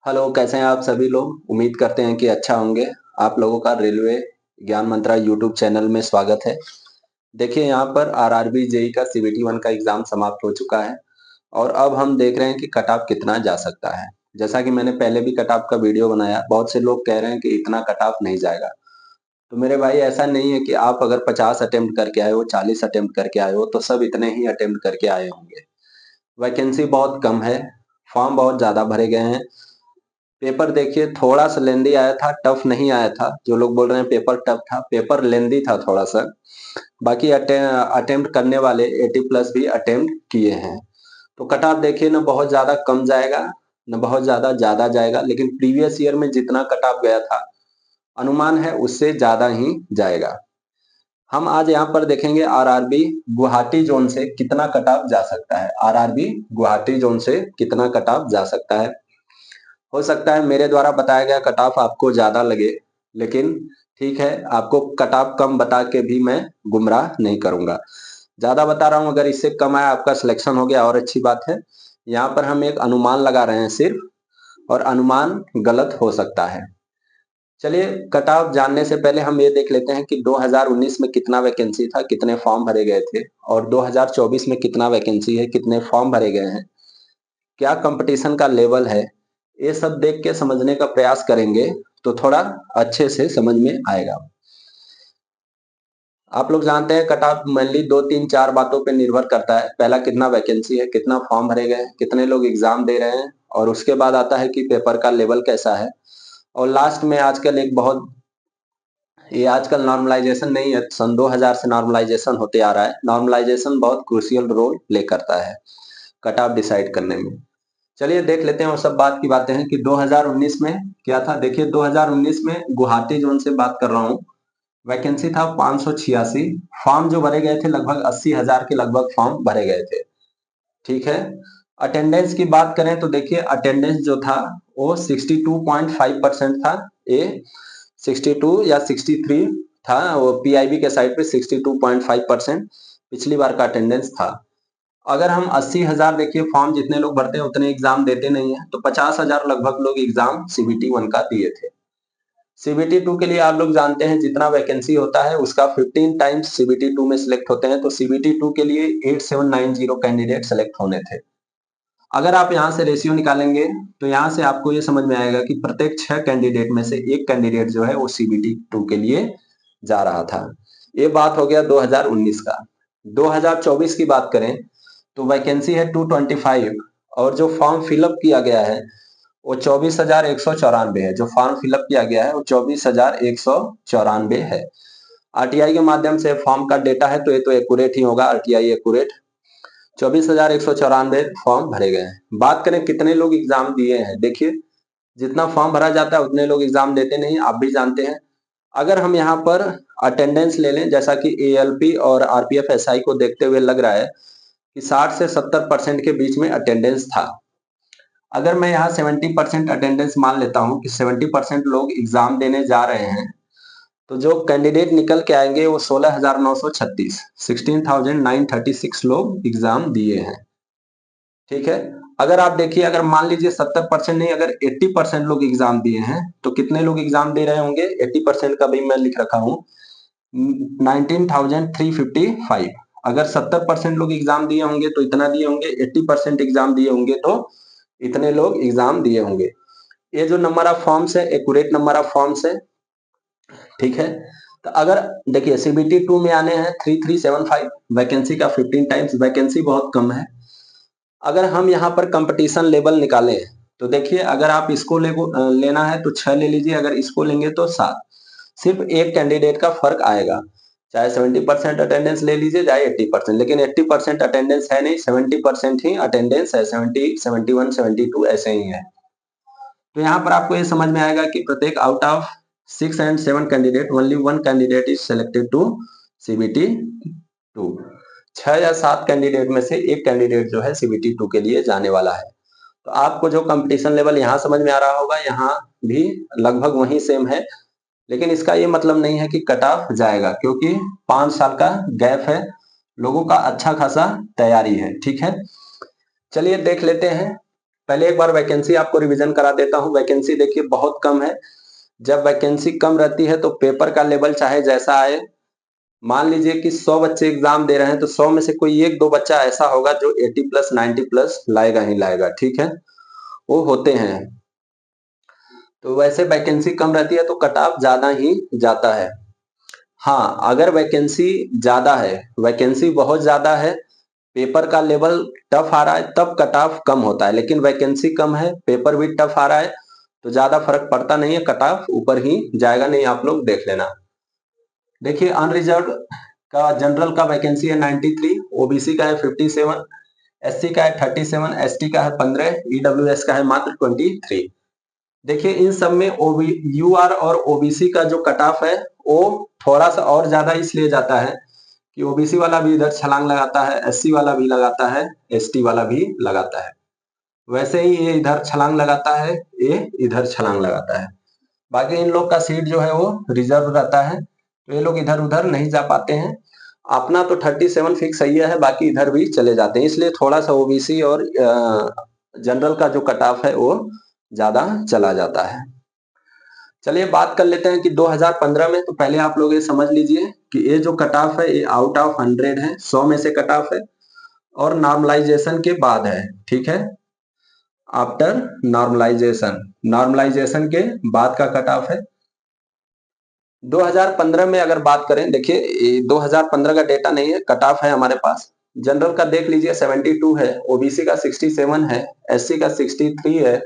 Hello, कैसे हैं आप सभी लोग? उम्मीद करते हैं कि अच्छा होंगे। आप लोगों का रेलवे ज्ञान मंत्रा यूट्यूब चैनल में स्वागत है। देखिए, यहाँ पर आरआरबी जेई का सीबीटी 1 का एग्जाम समाप्त हो चुका है और अब हम देख रहे हैं कि कट ऑफ कितना जा सकता है। जैसा कि मैंने पहले भी कट ऑफ का वीडियो बनाया, बहुत से लोग कह रहे हैं कि इतना कट ऑफ नहीं जाएगा। तो मेरे भाई, ऐसा नहीं है कि आप अगर 50 अटेम्प्ट करके आए हो, 40 अटेम्प्ट करके आए हो, तो सब इतने ही अटेम्प्ट करके आए होंगे। वैकेंसी बहुत कम है, फॉर्म बहुत ज्यादा भरे गए हैं। पेपर देखिए, थोड़ा सा लेंदी आया था, टफ नहीं आया था। जो लोग बोल रहे हैं पेपर टफ था, पेपर लेंदी था थोड़ा सा। बाकी अटेम्प्ट करने वाले 80 प्लस भी अटेम्प्ट किए हैं। तो कट ऑफ देखिए, ना बहुत ज्यादा कम जाएगा, न बहुत ज्यादा ज्यादा जाएगा, लेकिन प्रीवियस ईयर में जितना कट ऑफ गया था, अनुमान है उससे ज्यादा ही जाएगा। हम आज यहाँ पर देखेंगे आरआरबी गुवाहाटी जोन से कितना कट ऑफ जा सकता है। आरआरबी गुवाहाटी जोन से कितना कट ऑफ जा सकता है। हो सकता है मेरे द्वारा बताया गया कट ऑफ आपको ज्यादा लगे, लेकिन ठीक है, आपको कट ऑफ कम बता के भी मैं गुमराह नहीं करूंगा। ज्यादा बता रहा हूं, अगर इससे कम आया, आपका सिलेक्शन हो गया और अच्छी बात है। यहाँ पर हम एक अनुमान लगा रहे हैं सिर्फ, और अनुमान गलत हो सकता है। चलिए, कट ऑफ जानने से पहले हम ये देख लेते हैं कि 2019 में कितना वैकेंसी था, कितने फॉर्म भरे गए थे, और 2024 में कितना वैकेंसी है, कितने फॉर्म भरे गए हैं, क्या कंपटीशन का लेवल है। ये सब देख के समझने का प्रयास करेंगे तो थोड़ा अच्छे से समझ में आएगा। आप लोग जानते हैं कट ऑफ मेनली दो तीन चार बातों पे निर्भर करता है। पहला, कितना वैकेंसी है, कितना फॉर्म भरे गए, कितने लोग एग्जाम दे रहे हैं, और उसके बाद आता है कि पेपर का लेवल कैसा है। और लास्ट में आजकल एक बहुत, ये आजकल नॉर्मलाइजेशन नहीं है, सन 2000 से नॉर्मलाइजेशन होते आ रहा है। नॉर्मलाइजेशन बहुत क्रूशियल रोल प्ले करता है कट ऑफ डिसाइड करने में। चलिए देख लेते हैं, वो सब बात की बातें हैं कि 2019 में क्या था। देखिए, 2019 में गुवाहाटी जोन से बात कर रहा हूँ, वैकेंसी था 586। फॉर्म जो भरे गए थे लगभग 80,000 के लगभग फॉर्म भरे गए थे। ठीक है। अटेंडेंस की बात करें तो देखिए, अटेंडेंस जो था वो 62.5% था। ए 62 या 63 था, वो पीआईबी के साइड पे 62.5% पिछली बार का अटेंडेंस था। अगर हम 80,000 देखिए, फॉर्म जितने लोग भरते हैं उतने एग्जाम देते नहीं है, तो 50,000 लगभग लोग एग्जाम सीबीटी 1 का दिए थे। सीबीटी 2 के लिए आप लोग जानते हैं जितना वैकेंसी होता है उसका 15 टाइम्स सीबीटी 2 में सिलेक्ट होते हैं, तो सीबीटी 2 के लिए 8790 कैंडिडेट सेलेक्ट होने थे। अगर आप यहाँ से रेशियो निकालेंगे तो यहाँ से आपको ये समझ में आएगा कि प्रत्येक 6 कैंडिडेट में से एक कैंडिडेट जो है वो सीबीटी 2 के लिए जा रहा था। ये बात हो गया 2019 का। 2024 की बात करें तो वैकेंसी है 225, और जो फॉर्म फिलअप किया गया है वो 24,194 है। जो फॉर्म फिलअप किया गया है वो 24,194 है। आरटीआई के माध्यम से फॉर्म का डेटा है, तो ये तो एक्यूरेट ही होगा, आरटीआई एक्यूरेट। 24,194 फॉर्म भरे गए हैं। बात करें कितने लोग एग्जाम दिए हैं, देखिए, जितना फॉर्म भरा जाता है उतने लोग एग्जाम देते नहीं, आप भी जानते हैं। अगर हम यहाँ पर अटेंडेंस ले लें, जैसा कि एएलपी और आरपीएफ एसआई को देखते हुए लग रहा है कि 60 से 70% के बीच में अटेंडेंस था। अगर मैं यहाँ 70% अटेंडेंस मान लेता हूँ कि 70% लोग एग्जाम देने जा रहे हैं, तो जो कैंडिडेट निकल के आएंगे वो 16,936, 16,936 लोग एग्जाम दिए हैं। ठीक है। अगर आप देखिए, अगर मान लीजिए 70% नहीं, अगर 80% लोग एग्जाम दिए हैं, तो कितने लोग एग्जाम दे रहे होंगे? 80% का भी मैं लिख रखा हूँ, 19,355। अगर 70% लोग एग्जाम दिए होंगे तो इतना दिए होंगे, 80% एग्जाम दिए होंगे तो इतने लोग एग्जाम दिए होंगे। ये जो नंबर ऑफ फॉर्म्स है, एक्यूरेट नंबर ऑफ फॉर्म्स है। ठीक है। तो अगर देखिए, सीबीटी 2 में आने हैं 3375, वैकेंसी का 15 टाइम्स, वैकेंसी बहुत कम है। अगर हम यहाँ पर कंपटीशन लेवल निकालें तो देखिए, अगर आप इसको लेना है तो 6 ले लीजिए, अगर इसको लेंगे तो 7। सिर्फ एक कैंडिडेट का फर्क आएगा, चाहे 70% अटेंडेंस ले लीजिए, चाहे 80%, लेकिन 80% अटेंडेंस है नहीं, 70% ही अटेंडेंस है, 70, 71, 72 ऐसे ही है। तो यहाँ पर आपको ये समझ में आएगा कि प्रत्येक out of 6 and 7 candidate, only 1 candidate is selected to CBT 2। 6 या 7 कैंडिडेट में से एक कैंडिडेट जो है सीबीटी 2 के लिए जाने वाला है। तो आपको जो कंपटीशन लेवल यहाँ समझ में आ रहा होगा, यहाँ भी लगभग वही सेम है। लेकिन इसका ये मतलब नहीं है कि कट ऑफ जाएगा, क्योंकि 5 साल का गैप है, लोगों का अच्छा खासा तैयारी है। ठीक है। चलिए देख लेते हैं पहले एक बार वैकेंसी आपको रिवीजन करा देता हूँ। वैकेंसी देखिए बहुत कम है। जब वैकेंसी कम रहती है तो पेपर का लेवल चाहे जैसा आए, मान लीजिए कि 100 बच्चे एग्जाम दे रहे हैं तो 100 में से कोई एक दो बच्चा ऐसा होगा जो 80 प्लस 90 प्लस लाएगा ही लाएगा, ठीक है, वो होते हैं। तो वैसे वैकेंसी कम रहती है तो कट ऑफ ज्यादा ही जाता है। हाँ, अगर वैकेंसी ज्यादा है, वैकेंसी बहुत ज्यादा है, पेपर का लेवल टफ आ रहा है, तब कट ऑफ कम होता है। लेकिन वैकेंसी कम है, पेपर भी टफ आ रहा है, तो ज्यादा फर्क पड़ता नहीं है, कट ऑफ ऊपर ही जाएगा। नहीं, आप लोग देख लेना। देखिए अनरिजर्व का जनरल का वैकेंसी है 93, ओबीसी का है 57, एससी का है 37, एसटी का है 15, ईडब्ल्यूएस का है मात्र 23। देखिए इन सब में यूआर और ओबीसी का जो कट ऑफ है वो थोड़ा सा और ज्यादा इसलिए जाता है कि ओबीसी वाला भी इधर छलांग लगाता है, एससी वाला भी लगाता है, एसटी वाला भी लगाता है। वैसे ही ये इधर छलांग लगाता है, ये इधर छलांग लगाता है। बाकी इन लोग का सीट जो है वो रिजर्व रहता है, तो ये लोग इधर उधर नहीं जा पाते हैं। अपना तो 37 फिक्स सही है, बाकी इधर भी चले जाते हैं, इसलिए थोड़ा सा ओबीसी और जनरल का जो कट ऑफ है वो ज्यादा चला जाता है। चलिए बात कर लेते हैं कि 2015 में, तो पहले आप लोग ये समझ लीजिए कि ये जो कट ऑफ है ये आउट ऑफ 100 है, 100 में से कट ऑफ है और नॉर्मलाइजेशन के बाद है, ठीक है, आफ्टर नॉर्मलाइजेशन, नॉर्मलाइजेशन के बाद का कट ऑफ है। 2015 में अगर बात करें, देखिए 2015 का डेटा नहीं है, कट ऑफ है हमारे पास। जनरल का देख लीजिए 72 है, ओबीसी का 67 है, एससी का 63 है,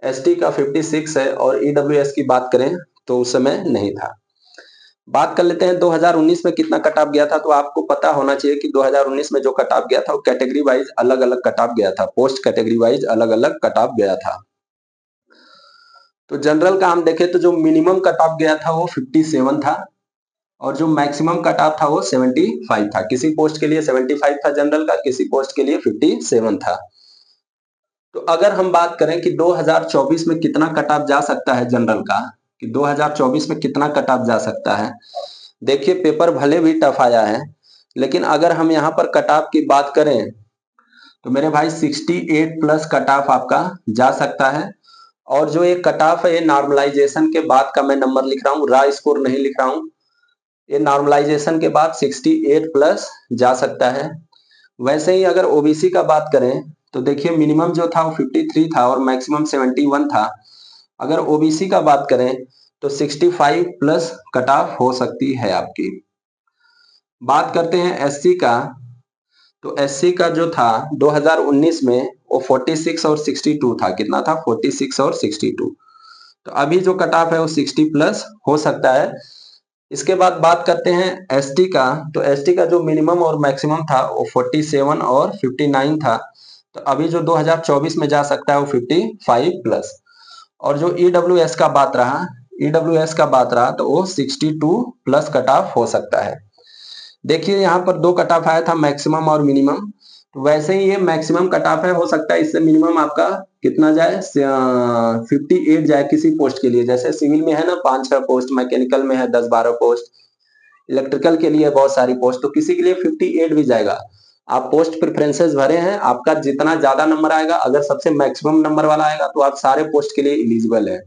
एसटी का 56 है और ईडब्ल्यूएस की बात करें तो उस समय नहीं था। बात कर लेते हैं 2019 में कितना कट ऑफ गया था। तो आपको पता होना चाहिए कि 2019 में जो कट ऑफ गया था वो कैटेगरी वाइज अलग अलग कट ऑफ गया था, पोस्ट कैटेगरी वाइज अलग अलग कट ऑफ गया था। तो जनरल का हम देखें तो जो मिनिमम कट ऑफ गया था वो 57 था और जो मैक्सिमम कट ऑफ था वो 75 था। किसी पोस्ट के लिए 75 था जनरल का, किसी पोस्ट के लिए 57 था। तो अगर हम बात करें कि 2024 में कितना कट ऑफ जा सकता है जनरल का, कि 2024 में कितना कट ऑफ जा सकता है, देखिए पेपर भले भी टफ आया है, लेकिन अगर हम यहाँ पर कट ऑफ की बात करें तो मेरे भाई 68 प्लस कट ऑफ आपका जा सकता है। और जो ये कट ऑफ है ये नॉर्मलाइजेशन के बाद का मैं नंबर लिख रहा हूँ, रॉ स्कोर नहीं लिख रहा हूँ। ये नॉर्मलाइजेशन के बाद 68 प्लस जा सकता है। वैसे ही अगर ओबीसी का बात करें तो देखिए मिनिमम जो था वो 53 था और मैक्सिमम 71 था। अगर ओबीसी का बात करें तो 65 प्लस कट ऑफ हो सकती है आपकी। बात करते हैं एससी का, तो एससी का जो था 2019 में वो 46 और 62 था। कितना था? 46 और 62। तो अभी जो कट ऑफ है वो 60 प्लस हो सकता है। इसके बाद बात करते हैं एसटी का, तो एसटी का जो मिनिमम और मैक्सिमम था वो 47 और 59 था। तो अभी जो 2024 में जा सकता है वो 55 प्लस। और जो ईडब्ल्यूएस का बात रहा, ईडब्ल्यूएस का बात रहा तो वो 62 प्लस कट ऑफ हो सकता है। देखिए यहाँ पर दो कट ऑफ आया था, मैक्सिमम और मिनिमम। तो वैसे ही ये मैक्सिमम कट ऑफ है, हो सकता है इससे मिनिमम आपका कितना जाए, 58 जाए किसी पोस्ट के लिए। जैसे सिविल में है ना 5-6 पोस्ट, मैकेनिकल में है 10-12 पोस्ट, इलेक्ट्रिकल के लिए बहुत सारी पोस्ट, तो किसी के लिए 58 भी जाएगा। आप पोस्ट प्रेफरेंसेस भरे हैं, आपका जितना ज्यादा नंबर आएगा, अगर सबसे मैक्सिमम नंबर वाला आएगा तो आप सारे पोस्ट के लिए इलिजिबल है।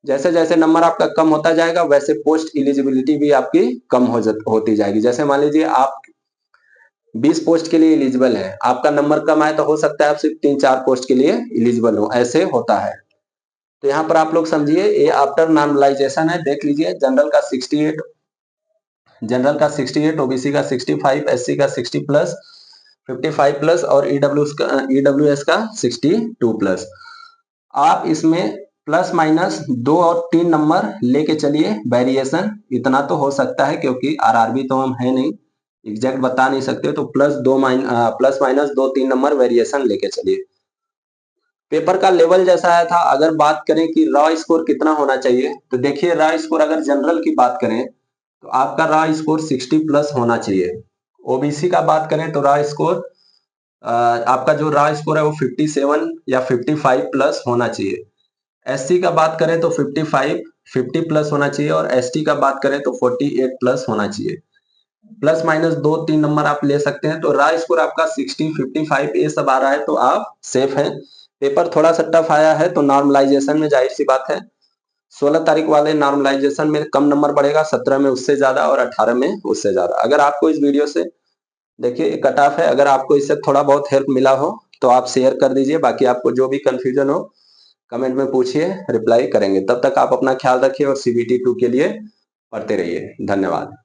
जैसे जैसे नंबर आपका कम होता जाएगा वैसे पोस्ट इलिजिबिलिटी भी आपकी कम होती जाएगी। जैसे मान लीजिए आप 20 पोस्ट के लिए इलिजिबल है, आपका नंबर कम आए तो हो सकता है आप सिर्फ 3-4 पोस्ट के लिए इलिजिबल हो, ऐसे होता है। तो यहाँ पर आप लोग समझिए ये आफ्टर नॉर्मलाइजेशन है। देख लीजिए जनरल का 68, जनरल का 68, ओबीसी का 65, एससी का 60 प्लस, 55 प्लस और ईडब्ल्यूएस का 62 प्लस। आप इसमें प्लस माइनस 2 और 3 नंबर लेके चलिए, वेरिएशन इतना तो हो सकता है क्योंकि आरआरबी तो हम है नहीं, एग्जैक्ट बता नहीं सकते, तो प्लस माइनस 2-3 नंबर वेरिएशन लेके चलिए। पेपर का लेवल जैसा आया था, अगर बात करें कि रॉ स्कोर कितना होना चाहिए, तो देखिए रॉ स्कोर अगर जनरल की बात करें तो आपका रॉ स्कोर 60 प्लस होना चाहिए। ओबीसी का बात करें तो रॉ स्कोर आपका जो रॉ स्कोर है वो 57 या 55 प्लस होना चाहिए। एससी का बात करें तो 50 प्लस होना चाहिए और एसटी का बात करें तो 48 प्लस होना चाहिए। प्लस माइनस 2-3 नंबर आप ले सकते हैं। तो रॉ स्कोर आपका 60, 55 ये सब आ रहा है तो आप सेफ हैं। पेपर थोड़ा सा टफ आया है, तो नॉर्मलाइजेशन में जाहिर सी बात है 16 तारीख वाले नॉर्मलाइजेशन में कम नंबर बढ़ेगा, 17 में उससे ज्यादा और 18 में उससे ज्यादा। अगर आपको इस वीडियो से, देखिए कट ऑफ है, अगर आपको इससे थोड़ा बहुत हेल्प मिला हो तो आप शेयर कर दीजिए। बाकी आपको जो भी कंफ्यूजन हो कमेंट में पूछिए, रिप्लाई करेंगे। तब तक आप अपना ख्याल रखिए और CBT 2 के लिए पढ़ते रहिए। धन्यवाद।